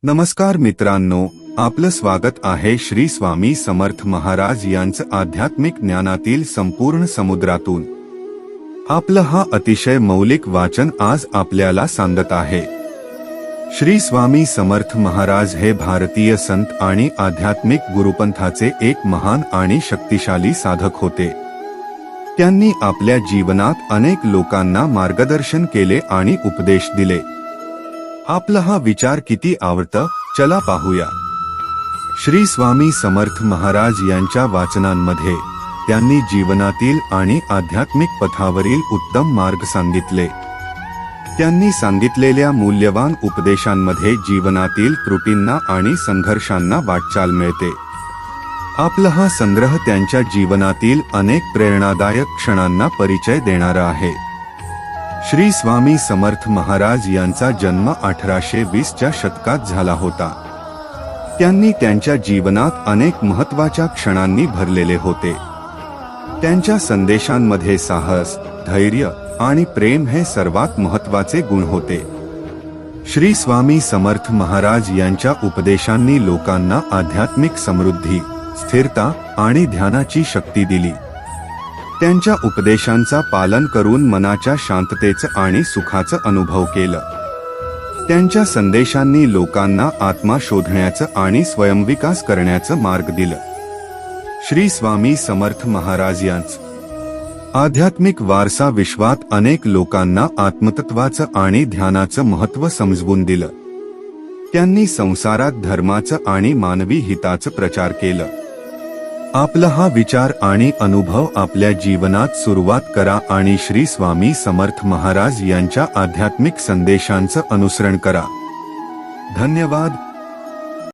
नमस्कार मित्रांनो, आपलं स्वागत आहे श्री स्वामी समर्थ महाराज यांचं आध्यात्मिक ज्ञानातील संपूर्ण समुद्रातून. आपलं हा अतिशय मौलिक वाचन आज आपल्याला सांगत आहे. श्री स्वामी समर्थ महाराज हे भारतीय संत आणि आध्यात्मिक गुरुपंथाचे एक महान आणि शक्तिशाली साधक होते. त्यांनी आपल्या जीवनात अनेक लोकांना मार्गदर्शन केले आणि उपदेश दिले. आपला हा विचार किती आवडतं, चला पाहूया. श्री स्वामी समर्थ महाराज यांच्या वाचनांमध्ये त्यांनी जीवनातील आणि आध्यात्मिक पथावरील उत्तम मार्ग सांगितले. त्यांनी सांगितलेल्या मूल्यवान उपदेशांमध्ये जीवनातील त्रुटींना आणि संघर्षांना वाटचाल मिळते. आपला हा संग्रह त्यांच्या जीवनातील अनेक प्रेरणादायक क्षणांना परिचय देणारा आहे. श्री स्वामी समर्थ महाराज यांचा जन्म 1820 च्या शतकात झाला होता. त्यांनी त्यांच्या जीवनात अनेक महत्त्वाच्या क्षणांनी भरलेले होते. त्यांच्या संदेशांमध्ये साहस, धैर्य आणि प्रेम हे सर्वात महत्त्वाचे गुण होते. श्री स्वामी समर्थ महाराज यांच्या उपदेशांनी लोकांना आध्यात्मिक समृद्धी, स्थिरता आणि ध्यानाची शक्ती दिली. त्यांच्या उपदेशांचा पालन करून मनाच्या शांततेचं आणि सुखाचं अनुभव केलं. त्यांच्या संदेशांनी लोकांना आत्मा शोधण्याचं आणि स्वयंविकास करण्याचं मार्ग दिलं. श्री स्वामी समर्थ महाराज यांचं आध्यात्मिक वारसा विश्वात अनेक लोकांना आत्मतत्वाचं आणि ध्यानाचं महत्त्व समजवून दिलं. त्यांनी संसारात धर्माचं आणि मानवी हिताचं प्रचार केलं. आपला हा विचार आणि अनुभव आपल्या जीवनात सुरुवात करा आणि श्री स्वामी समर्थ महाराज यांच्या आध्यात्मिक संदेशांचं अनुसरण करा. धन्यवाद.